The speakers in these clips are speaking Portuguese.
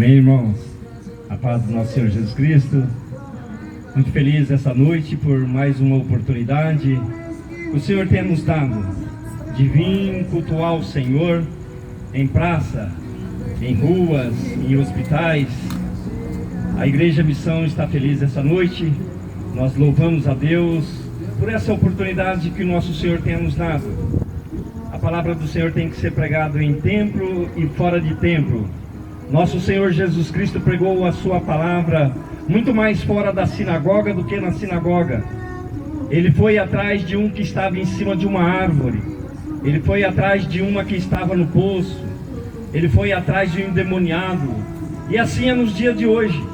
Amém, irmãos? A paz do nosso Senhor Jesus Cristo. Muito feliz essa noite por mais uma oportunidade que o Senhor tem nos dado de vir cultuar o Senhor em praça, em ruas, em hospitais. A Igreja Missão está feliz essa noite. Nós louvamos a Deus por essa oportunidade que o nosso Senhor tem nos dado. A palavra do Senhor tem que ser pregada em templo e fora de templo. Nosso Senhor Jesus Cristo pregou a sua palavra muito mais fora da sinagoga do que na sinagoga. Ele foi atrás de um que estava em cima de uma árvore. Ele foi atrás de uma que estava no poço. Ele foi atrás de um endemoniado. E assim é nos dias de hoje.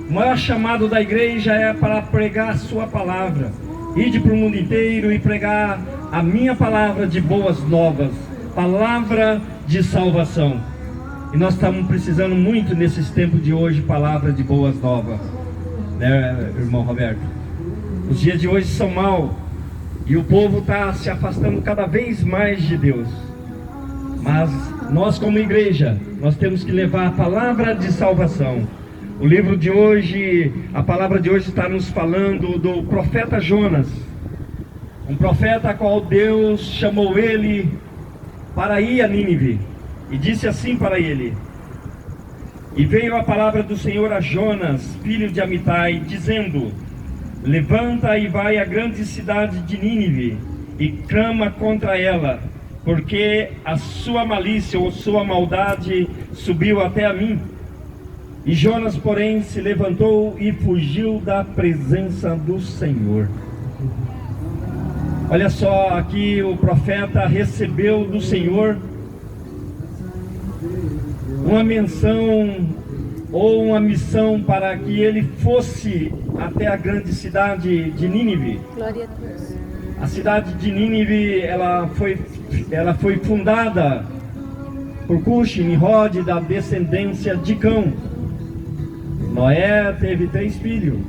O maior chamado da igreja é para pregar a sua palavra. Ide para o mundo inteiro e pregar a minha palavra de boas novas. Palavra de salvação. E nós estamos precisando muito nesses tempos de hoje, palavra de boas novas, né, irmão Roberto? Os dias de hoje são maus e o povo está se afastando cada vez mais de Deus. Mas nós como igreja, nós temos que levar a palavra de salvação. O livro de hoje, a palavra de hoje está nos falando do profeta Jonas. Um profeta a qual Deus chamou ele para ir a Nínive. E disse assim para ele: E veio a palavra do Senhor a Jonas, filho de Amitai, dizendo: Levanta e vai à grande cidade de Nínive, e clama contra ela, porque a sua malícia ou sua maldade subiu até a mim. E Jonas, porém, se levantou e fugiu da presença do Senhor. Olha só, aqui o profeta recebeu do Senhor uma menção ou uma missão para que ele fosse até a grande cidade de Nínive. Glória a Deus. A cidade de Nínive, ela foi fundada por Cuxi, Nimrod, da descendência de Cão. Noé teve 3 filhos,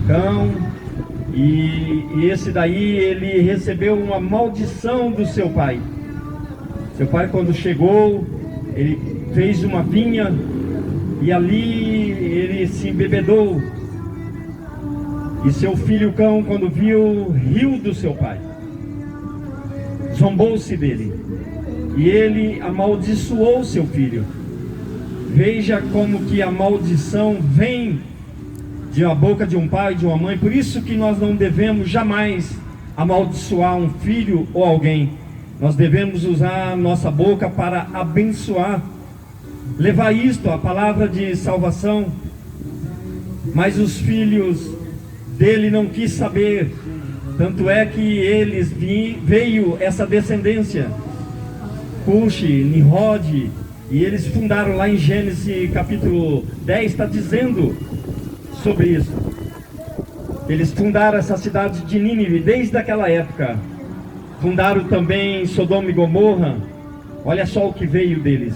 Cão, e esse daí ele recebeu uma maldição do seu pai. Seu pai, quando chegou, ele fez uma vinha e ali ele se embebedou. E seu filho Cão, quando viu, riu do seu pai, zombou-se dele, e ele amaldiçoou seu filho. Veja como que a maldição vem de uma boca de um pai e de uma mãe. Por isso que nós não devemos jamais amaldiçoar um filho ou alguém. Nós devemos usar a nossa boca para abençoar, levar isto, a palavra de salvação. Mas os filhos dele não quis saber, tanto é que eles veio essa descendência, Cuxi, Nimrod, e eles fundaram lá em Gênesis capítulo 10, está dizendo sobre isso. Eles fundaram essa cidade de Nínive desde aquela época. Fundaram também Sodoma e Gomorra. Olha só o que veio deles.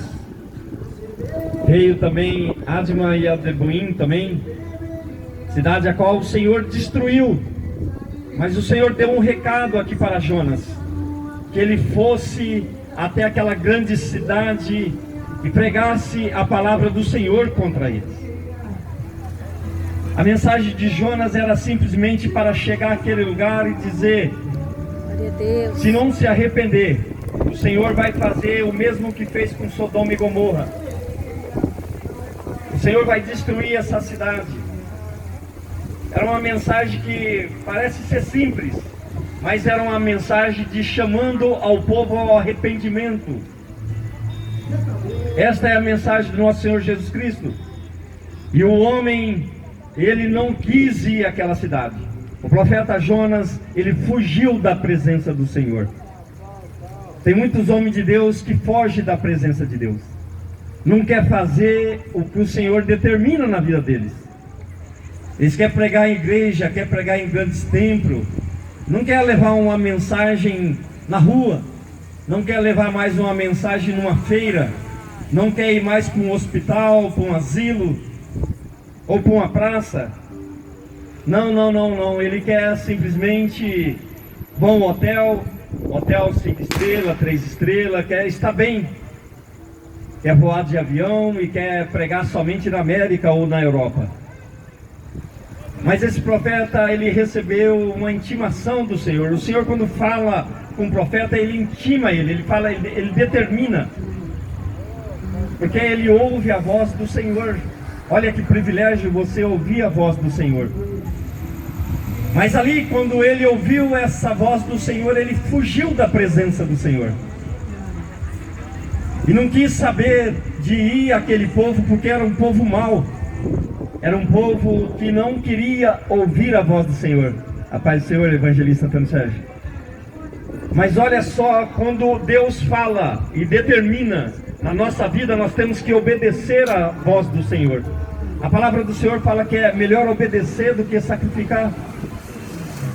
Veio também Adma e Adebuim também, cidade a qual o Senhor destruiu. Mas o Senhor deu um recado aqui para Jonas, que ele fosse até aquela grande cidade e pregasse a palavra do Senhor contra eles. A mensagem de Jonas era simplesmente para chegar àquele lugar e dizer: Glória a Deus. Se não se arrepender, o Senhor vai fazer o mesmo que fez com Sodoma e Gomorra. O Senhor vai destruir essa cidade. Era uma mensagem que parece ser simples, mas era uma mensagem de chamando ao povo ao arrependimento. Esta é a mensagem do nosso Senhor Jesus Cristo. E o homem, ele não quis ir àquela cidade. O profeta Jonas, ele fugiu da presença do Senhor. Tem muitos homens de Deus que fogem da presença de Deus. Não quer fazer o que o Senhor determina na vida deles. Eles querem pregar em igreja, querem pregar em grandes templos. Não quer levar uma mensagem na rua. Não quer levar mais uma mensagem numa feira. Não quer ir mais para um hospital, para um asilo, ou para uma praça. Não. Ele quer simplesmente bom hotel 5 estrelas, 3 estrelas, quer estar bem. quer voar de avião e quer pregar somente na América ou na Europa. Mas esse profeta, ele recebeu uma intimação do Senhor. O Senhor, quando fala com o profeta, ele intima ele fala, ele determina. Porque ele ouve a voz do Senhor. Olha que privilégio você ouvir a voz do Senhor. Mas ali, quando ele ouviu essa voz do Senhor, ele fugiu da presença do Senhor. E não quis saber de ir àquele povo, porque era um povo mau. Era um povo que não queria ouvir a voz do Senhor. A paz do Senhor, evangelista Antônio Sérgio. Mas olha só, quando Deus fala e determina na nossa vida, nós temos que obedecer à voz do Senhor. A palavra do Senhor fala que é melhor obedecer do que sacrificar.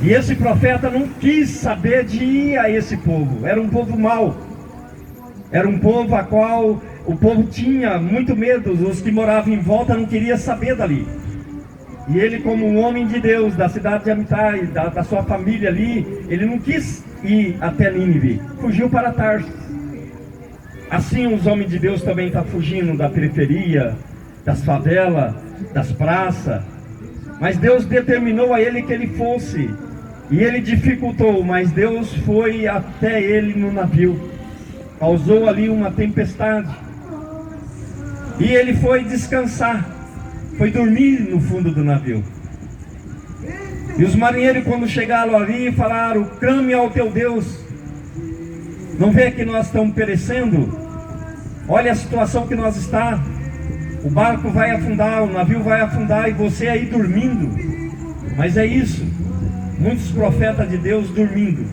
E esse profeta não quis saber de ir a esse povo. Era um povo mau. Era um povo a qual o povo tinha muito medo. Os que moravam em volta não queriam saber dali. E ele, como um homem de Deus, da cidade de Amitai, da sua família ali, ele não quis ir até Nínive. Fugiu para Tarso. Assim os homens de Deus também estão fugindo da periferia, das favelas, das praças. Mas Deus determinou a ele que ele fosse. E ele dificultou, mas Deus foi até ele no navio. Causou ali uma tempestade. E ele foi descansar. Foi dormir no fundo do navio. E os marinheiros, quando chegaram ali, falaram: clame ao teu Deus. Não vê que nós estamos perecendo? Olha a situação que nós está. O barco vai afundar, o navio vai afundar, e você aí dormindo. Mas é isso. Muitos profetas de Deus dormindo.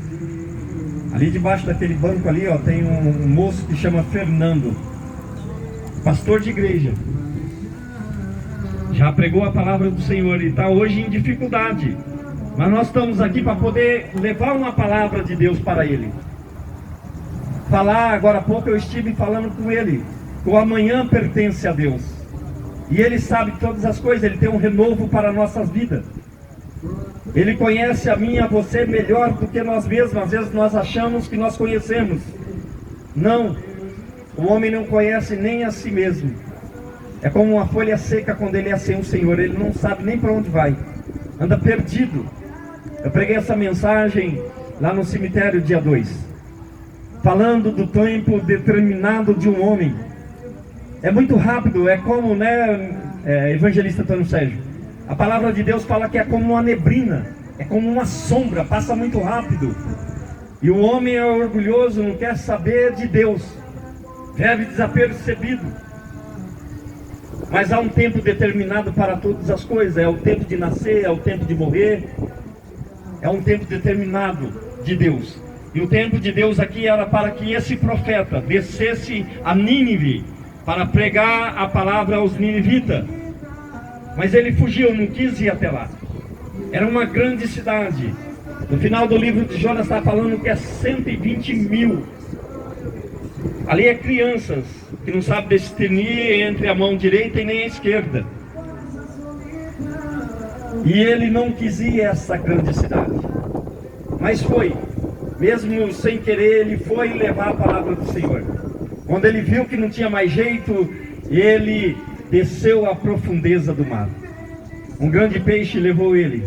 Ali debaixo daquele banco ali, ó, tem um moço que chama Fernando, pastor de igreja. Já pregou a palavra do Senhor e está hoje em dificuldade. Mas nós estamos aqui para poder levar uma palavra de Deus para ele. Falar, agora há pouco eu estive falando com ele. O amanhã pertence a Deus. E ele sabe todas as coisas, ele tem um renovo para as nossas vidas. Ele conhece a mim e a você melhor do que nós mesmos. Às vezes nós achamos que nós conhecemos. Não, o homem não conhece nem a si mesmo. É como uma folha seca quando ele é sem o Senhor. Ele não sabe nem para onde vai, anda perdido. Eu preguei essa mensagem lá no cemitério dia 2, falando do tempo determinado de um homem. É muito rápido, é como, né, evangelista Antônio Sérgio? A palavra de Deus fala que é como uma neblina, é como uma sombra, passa muito rápido. E o homem é orgulhoso, não quer saber de Deus, vive desapercebido. Mas há um tempo determinado para todas as coisas. É o tempo de nascer, é o tempo de morrer. É um tempo determinado de Deus. E o tempo de Deus aqui era para que esse profeta descesse a Nínive para pregar a palavra aos ninivitas. Mas ele fugiu, não quis ir até lá. Era uma grande cidade. No final do livro de Jonas está falando que é 120 mil. Ali é crianças que não sabem discernir entre a mão direita e nem a esquerda. E ele não quis ir a essa grande cidade. Mas foi. Mesmo sem querer, ele foi levar a palavra do Senhor. Quando ele viu que não tinha mais jeito, ele desceu à profundeza do mar. Um grande peixe levou ele.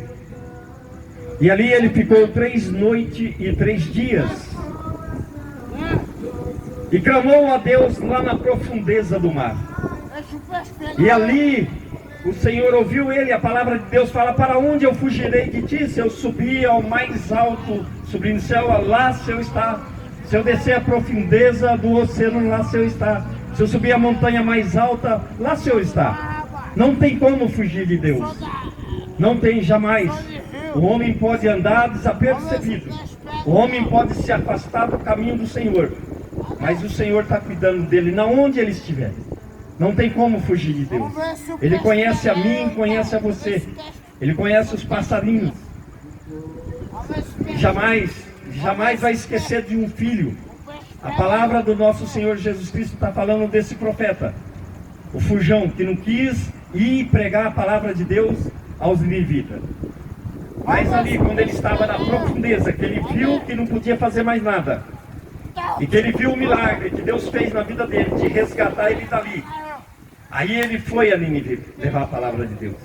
E ali ele ficou 3 noites e 3 dias. E clamou a Deus lá na profundeza do mar. E ali o Senhor ouviu ele. A palavra de Deus fala: para onde eu fugirei de ti? Se eu subir ao mais alto, subir no céu, lá se eu estar. Se eu descer a profundeza do oceano, lá se eu estar. Se eu subir a montanha mais alta, lá se eu estar. Não tem como fugir de Deus. Não tem, jamais. O homem pode andar desapercebido. O homem pode se afastar do caminho do Senhor. Mas o Senhor está cuidando dele, na onde ele estiver. Não tem como fugir de Deus. Ele conhece a mim, conhece a você. Ele conhece os passarinhos. Jamais vai esquecer de um filho. A palavra do nosso Senhor Jesus Cristo está falando desse profeta, o fujão, que não quis ir pregar a palavra de Deus aos ninivitas. Mas ali, quando ele estava na profundeza, que ele viu que não podia fazer mais nada, e que ele viu o milagre que Deus fez na vida dele, de resgatar ele dali. Aí ele foi a Nínive levar a palavra de Deus.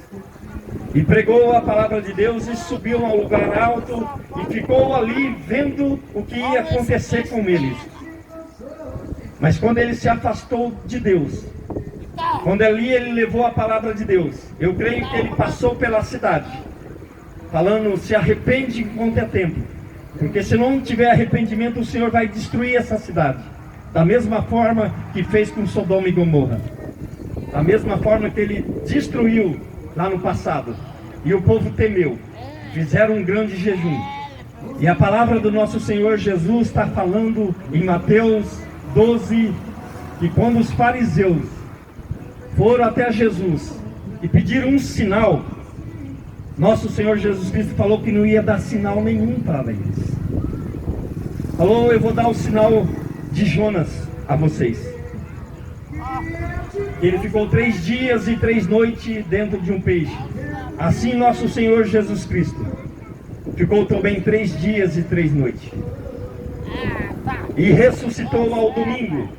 E pregou a palavra de Deus e subiu a um lugar alto e ficou ali vendo o que ia acontecer com eles. Mas quando ele se afastou de Deus, quando ali ele levou a palavra de Deus, eu creio que ele passou pela cidade, falando: se arrepende enquanto é tempo, porque se não tiver arrependimento, o Senhor vai destruir essa cidade, da mesma forma que fez com Sodoma e Gomorra, da mesma forma que ele destruiu lá no passado. E o povo temeu, fizeram um grande jejum. E a palavra do nosso Senhor Jesus está falando em Mateus 12, que quando os fariseus foram até Jesus e pediram um sinal, nosso Senhor Jesus Cristo falou que não ia dar sinal nenhum para eles. Falou: eu vou dar o sinal de Jonas a vocês. Ele ficou 3 dias e 3 noites dentro de um peixe. Assim nosso Senhor Jesus Cristo ficou também 3 dias e 3 noites. E ressuscitou ao domingo.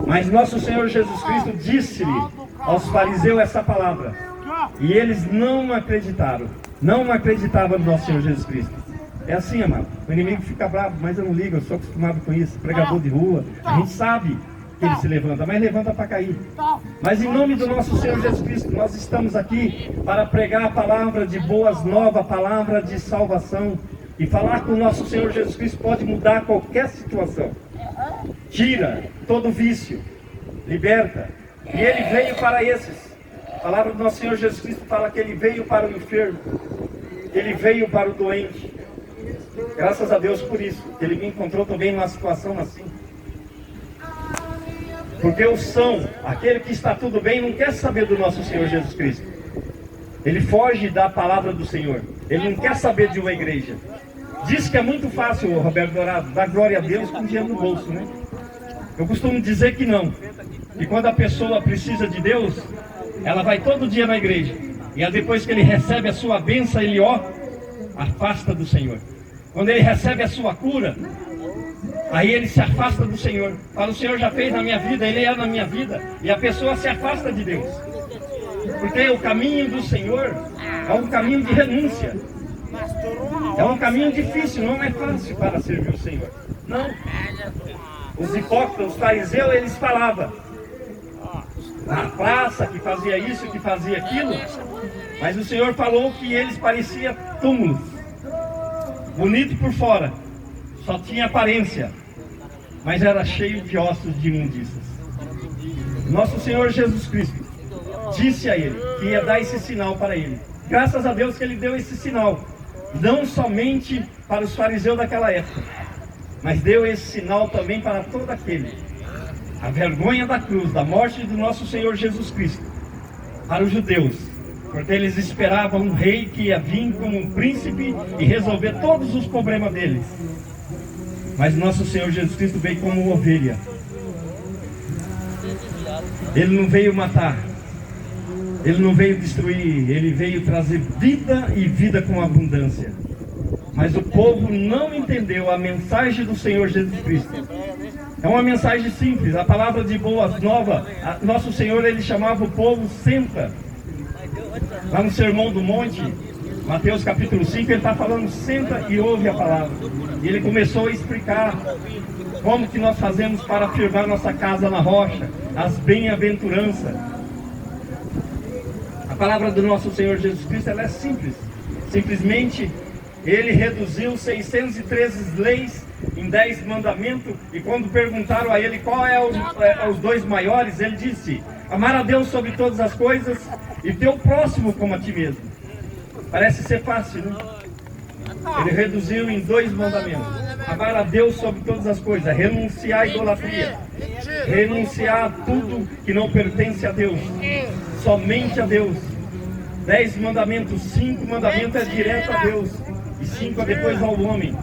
Mas nosso Senhor Jesus Cristo disse-lhe aos fariseus essa palavra, e eles não acreditaram. Não acreditavam no nosso Senhor Jesus Cristo. É assim, amado. O inimigo fica bravo, mas eu não ligo, eu sou acostumado com isso. Pregador de rua, a gente sabe que ele se levanta, mas levanta para cair. Mas em nome do nosso Senhor Jesus Cristo, nós estamos aqui para pregar a palavra de boas novas, a palavra de salvação. E falar com o nosso Senhor Jesus Cristo pode mudar qualquer situação. Tira todo vício, liberta. E ele veio para esses. A palavra do nosso Senhor Jesus Cristo fala que ele veio para o enfermo, ele veio para o doente. Graças a Deus por isso, ele me encontrou também numa situação assim. Porque o são, aquele que está tudo bem, não quer saber do nosso Senhor Jesus Cristo. Ele foge da palavra do Senhor. Ele não quer saber de uma igreja. Diz que é muito fácil, Roberto Dourado, dar glória a Deus com dinheiro no bolso, né? Eu costumo dizer que não. E quando a pessoa precisa de Deus, ela vai todo dia na igreja. E aí depois que ele recebe a sua bênção, ele afasta do Senhor. Quando ele recebe a sua cura, aí ele se afasta do Senhor. Fala: o Senhor já fez na minha vida, Ele é na minha vida. E a pessoa se afasta de Deus. Porque o caminho do Senhor é um caminho de renúncia. É um caminho difícil, não é fácil para servir o Senhor. Não. Os hipócritas, os fariseus, eles falavam na praça que fazia isso, que fazia aquilo. Mas o Senhor falou que eles pareciam túmulos. Bonito por fora, só tinha aparência, mas era cheio de ossos de imundícias. Nosso Senhor Jesus Cristo disse a ele que ia dar esse sinal para ele. Graças a Deus que ele deu esse sinal, não somente para os fariseus daquela época, mas deu esse sinal também para todo aquele. A vergonha da cruz, da morte do nosso Senhor Jesus Cristo, para os judeus, porque eles esperavam um rei que ia vir como um príncipe e resolver todos os problemas deles. Mas nosso Senhor Jesus Cristo veio como uma ovelha. Ele não veio matar, ele não veio destruir, ele veio trazer vida e vida com abundância. Mas o povo não entendeu a mensagem do Senhor Jesus Cristo. É uma mensagem simples, a palavra de boas novas. Nosso Senhor, ele chamava o povo: senta. Lá no Sermão do Monte, Mateus capítulo 5, ele está falando: senta e ouve a palavra. E ele começou a explicar como que nós fazemos para firmar nossa casa na rocha, as bem-aventuranças. A palavra do nosso Senhor Jesus Cristo, ela é simples. Simplesmente, ele reduziu 613 leis em 10 mandamentos. E quando perguntaram a ele qual os 2 maiores, ele disse: amar a Deus sobre todas as coisas e teu próximo como a ti mesmo. Parece ser fácil, né? Ele reduziu em 2 mandamentos: amar a Deus sobre todas as coisas, renunciar à idolatria, renunciar a tudo que não pertence a Deus, somente a Deus. 10 mandamentos, 5 mandamentos é direto a Deus e 5 é depois ao homem.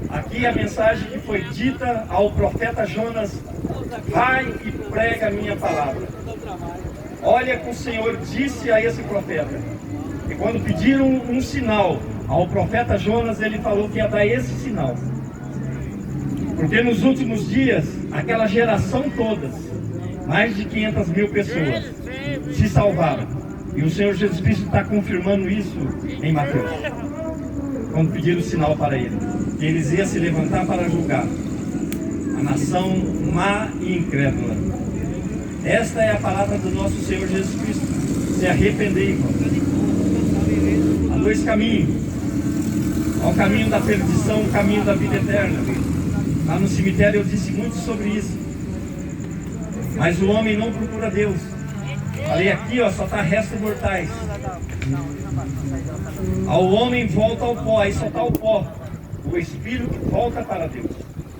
Aqui a mensagem que foi dita ao profeta Jonas: vai e prega a minha palavra. Olha que o Senhor disse a esse profeta. E quando pediram um sinal, Ao profeta Jonas, ele falou que ia dar esse sinal. Porque nos últimos dias, aquela geração toda, mais de 500 mil pessoas, se salvaram. E o Senhor Jesus Cristo está confirmando isso em Mateus, quando pediram o sinal para ele, que eles iam se levantar para julgar a nação má e incrédula. Esta é a palavra do nosso Senhor Jesus Cristo. Se arrepender, irmão. Há dois caminhos. Há o caminho da perdição, o caminho da vida eterna. Lá no cemitério eu disse muito sobre isso. Mas o homem não procura Deus. Falei aqui, ó, só está restos mortais. Ao homem volta ao pó, aí só está o pó. O espírito volta para Deus.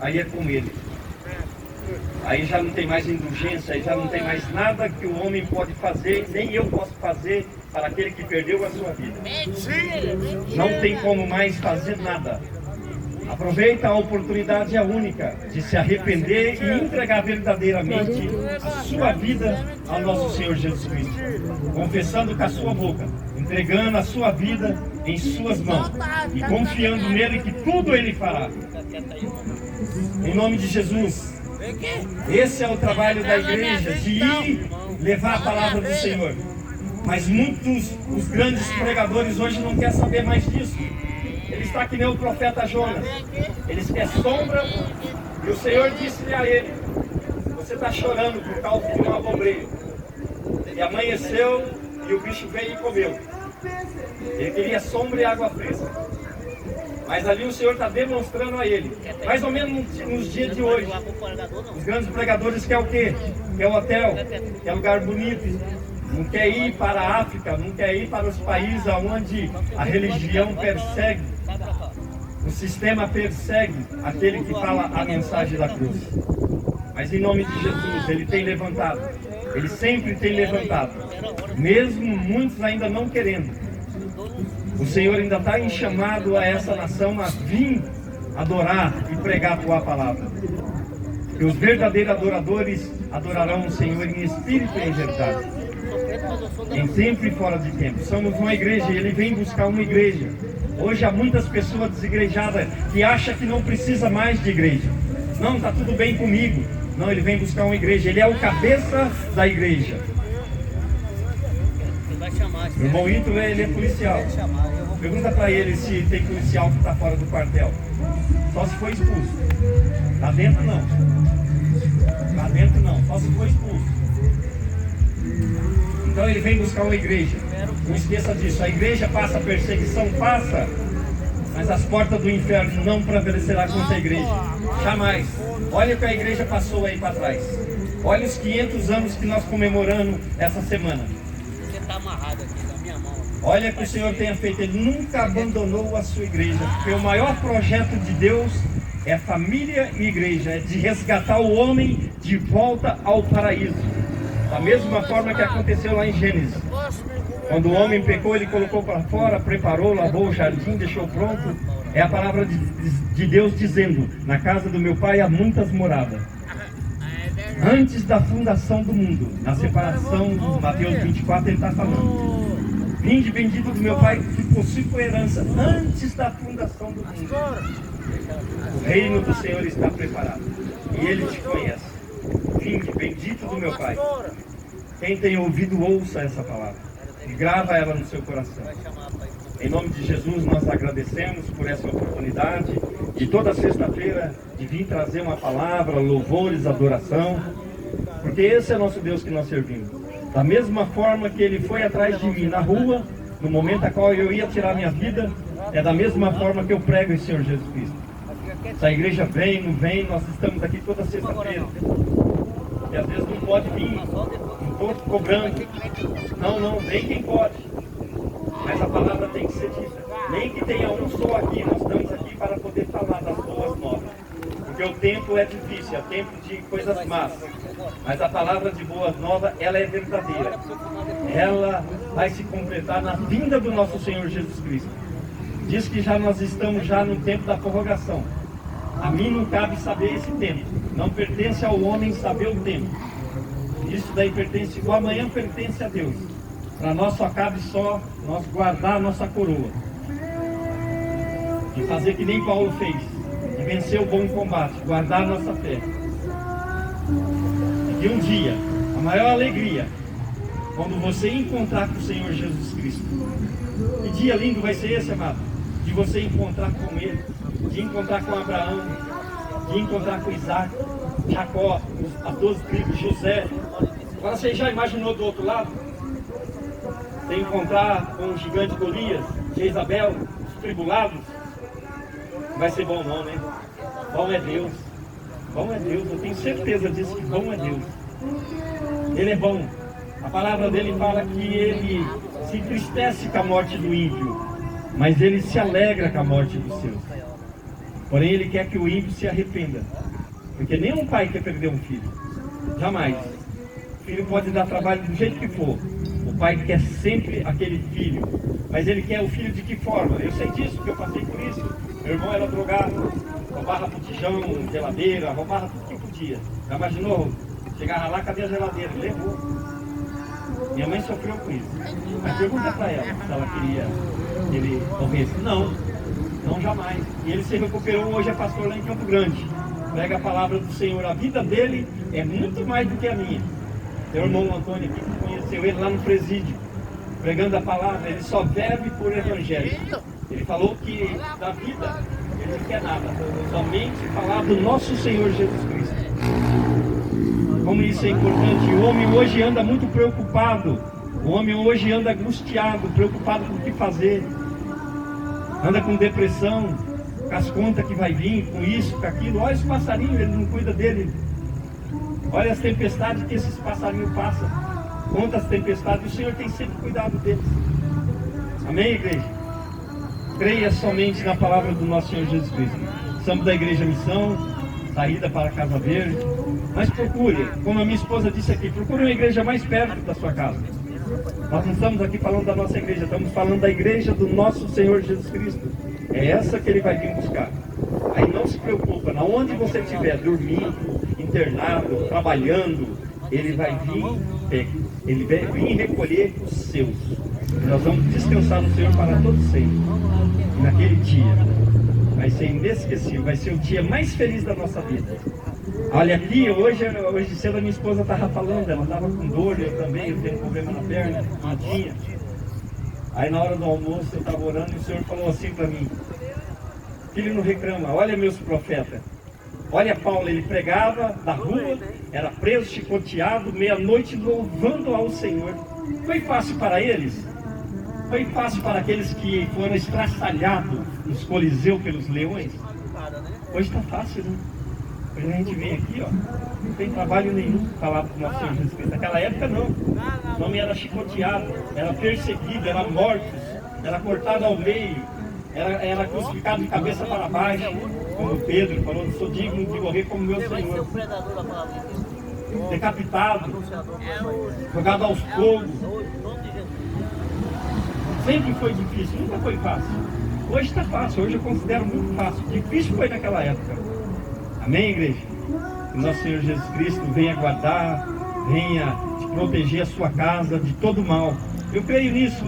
Aí é com ele. Aí já não tem mais indulgência, aí já não tem mais nada que o homem pode fazer, nem eu posso fazer para aquele que perdeu a sua vida. Não tem como mais fazer nada. Aproveita, a oportunidade é única de se arrepender e entregar verdadeiramente a sua vida ao nosso Senhor Jesus Cristo, confessando com a sua boca, entregando a sua vida em suas mãos e confiando nele que tudo ele fará. Em nome de Jesus, esse é o trabalho da igreja, de ir levar a palavra do Senhor. Mas muitos, os grandes pregadores hoje não querem saber mais disso. Ele está que nem o profeta Jonas. Eles querem sombra. E o Senhor disse-lhe a ele: você está chorando por causa de um abobreio. E amanheceu e o bicho veio e comeu. Ele queria sombra e água fresca. Mas ali o Senhor está demonstrando a ele, mais ou menos nos dias de hoje, os grandes pregadores querem o quê? Quer o hotel, quer lugar bonito, não quer ir para a África, não quer ir para os países onde a religião persegue, o sistema persegue aquele que fala a mensagem da cruz. Mas em nome de Jesus, ele tem levantado, ele sempre tem levantado, mesmo muitos ainda não querendo. O Senhor ainda está em chamado a essa nação a vir adorar e pregar a tua palavra. E os verdadeiros adoradores adorarão o Senhor em espírito e em verdade, em tempo e fora de tempo. Somos uma igreja e ele vem buscar uma igreja. Hoje há muitas pessoas desigrejadas que acham que não precisa mais de igreja. Não, está tudo bem comigo. Não, ele vem buscar uma igreja. Ele é o cabeça da igreja. O irmão Ítalo, ele é policial. Pergunta para ele se tem policial que está fora do quartel. Só se for expulso. Lá dentro não. Lá dentro não, só se for expulso. Então ele vem buscar uma igreja. Não esqueça disso. A igreja passa, a perseguição passa, mas as portas do inferno não prevalecerá contra a igreja. Jamais. Olha o que a igreja passou aí para trás. Olha os 500 anos que nós comemoramos essa semana. Você está amarrado aqui na minha mão. Olha que o Senhor tenha feito. Ele nunca abandonou a sua igreja. Porque o maior projeto de Deus é família e igreja. É de resgatar o homem de volta ao paraíso. Da mesma forma que aconteceu lá em Gênesis. Quando o homem pecou, ele colocou para fora, preparou, lavou o jardim, deixou pronto. É a palavra de Deus dizendo: na casa do meu pai há muitas moradas. Antes da fundação do mundo, na separação de Mateus 24, ele está falando: vinde bendito do meu pai, que possui por herança, antes da fundação do mundo. O reino do Senhor está preparado e ele te conhece. Vinde bendito do meu pai. Quem tem ouvido, ouça essa palavra e grava ela no seu coração. Em nome de Jesus, nós agradecemos por essa oportunidade de toda sexta-feira de vir trazer uma palavra, louvores, adoração, porque esse é nosso Deus que nós servimos. Da mesma forma que ele foi atrás de mim na rua, no momento a qual eu ia tirar minha vida, é da mesma forma que eu prego em Senhor Jesus Cristo. Se a igreja vem, não vem, nós estamos aqui toda sexta-feira. E às vezes não pode vir, não estou cobrando. Não, vem quem pode. Mas a palavra tem que ser dita. Nem que tenha um só aqui, nós estamos aqui para poder falar das boas novas. Porque o tempo é difícil, é tempo de coisas más. Mas a palavra de boas novas, ela é verdadeira. Ela vai se completar na vinda do nosso Senhor Jesus Cristo. Diz que nós estamos já no tempo da prorrogação. A mim não cabe saber esse tempo. Não pertence ao homem saber o tempo. Isso daí pertence, o amanhã pertence a Deus. Para nós só cabe só nós guardar a nossa coroa. de fazer que nem Paulo fez, de vencer o bom combate, guardar a nossa fé. E de um dia, a maior alegria, quando você encontrar com o Senhor Jesus Cristo. Que dia lindo vai ser esse, amado? De você encontrar com Ele, de encontrar com Abraão, de encontrar com Isaac, Jacó, as 12 tribos, José. Agora você já imaginou do outro lado? Você encontrar com o gigante Golias, Jezabel, os tribulados? Não vai ser bom não, né? Bom é Deus. Bom é Deus, eu tenho certeza disso, que bom é Deus. Ele é bom. A palavra dele fala que ele se entristece com a morte do ímpio, mas ele se alegra com a morte dos seus. Porém, ele quer que o ímpio se arrependa, porque nenhum pai quer perder um filho. Jamais. O filho pode dar trabalho do jeito que for. O pai quer sempre aquele filho, mas ele quer o filho de que forma? Eu sei disso, porque eu passei por isso. Meu irmão era drogado, roubava botijão, geladeira, roubava tudo que podia. Já imaginou? Chegava lá, cadê a geladeira? Levou. Minha mãe sofreu com isso. Mas pergunta para ela se ela queria que ele morresse. Não, não jamais. E ele se recuperou, hoje é pastor lá em Campo Grande. Prega a palavra do Senhor. A vida dele é muito mais do que a minha. Seu irmão Antônio aqui conheceu ele lá no presídio, pregando a palavra. Ele só bebe por evangelho. Ele falou que da vida ele não quer nada, somente falar do nosso Senhor Jesus Cristo. Como isso é importante. O homem hoje anda muito preocupado. O homem hoje anda angustiado, preocupado com o que fazer. Anda com depressão, com as contas que vai vir, com isso, com aquilo. Olha os passarinhos, ele não cuida dele. Olha as tempestades que esses passarinhos passam. Quantas tempestades, o Senhor tem sempre cuidado deles. Amém, igreja? Creia somente na palavra do nosso Senhor Jesus Cristo. Somos da Igreja Missão, saída para a Casa Verde. Mas procure, como a minha esposa disse aqui, procure uma igreja mais perto da sua casa. Nós não estamos aqui falando da nossa igreja, estamos falando da igreja do nosso Senhor Jesus Cristo. É essa que Ele vai vir buscar. Aí não se preocupa, na onde você estiver, dormindo, internado, trabalhando, Ele vai vir recolher os seus. E nós vamos descansar no Senhor para todo sempre. E naquele dia vai ser inesquecível, vai ser o dia mais feliz da nossa vida. Olha aqui, hoje cedo a minha esposa estava falando, ela estava com dor, eu também, eu tenho um problema na perna, não tinha. Aí na hora do almoço eu estava orando e o Senhor falou assim para mim: filho, não reclama, olha meus profetas. Olha Paulo, ele pregava da rua, era preso, chicoteado, meia-noite louvando ao Senhor. Foi fácil para eles? Foi fácil para aqueles que foram estraçalhados nos coliseus pelos leões? Hoje está fácil, né? Hoje a gente vem aqui, ó, não tem trabalho nenhum falar do nosso Senhor Jesus Cristo. Naquela época não. O homem era chicoteado, era perseguido, era morto, era cortado ao meio, era crucificado de cabeça para baixo, como Pedro falou: sou digno de morrer como meu Senhor. Decapitado, jogado aos fogos. Sempre foi difícil, nunca foi fácil. Hoje está fácil, hoje eu considero muito fácil. Difícil foi naquela época. Amém, igreja? Que nosso Senhor Jesus Cristo venha guardar, venha te proteger a sua casa de todo mal. Eu creio nisso.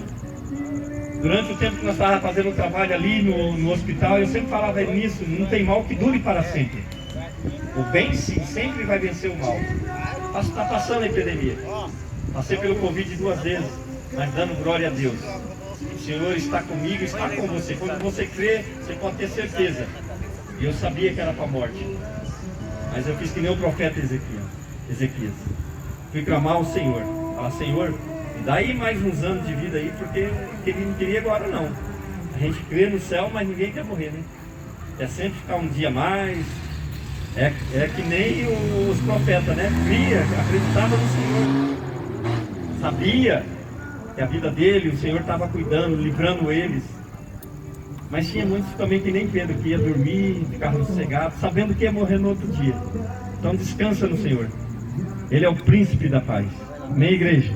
Durante o tempo que nós estávamos fazendo o trabalho ali no hospital, eu sempre falava nisso: não tem mal que dure para sempre. O bem sim, sempre vai vencer o mal. Está passando a epidemia. Passei pelo Covid 2 vezes, mas dando glória a Deus. O Senhor está comigo, está com você. Quando você crê, você pode ter certeza. E eu sabia que era para a morte, mas eu fiz que nem o profeta Ezequias. Fui clamar ao Senhor, falar: Senhor, me dá aí mais uns anos de vida aí, porque Ele não queria agora não. A gente crê no céu, mas ninguém quer morrer, né? É sempre ficar um dia mais. É que nem os profetas, né? Cria, acreditava no Senhor, sabia que a vida dele, o Senhor estava cuidando, livrando eles. Mas tinha muitos também que nem Pedro, que ia dormir, ficava sossegado, sabendo que ia morrer no outro dia. Então descansa no Senhor. Ele é o príncipe da paz. Amém, igreja?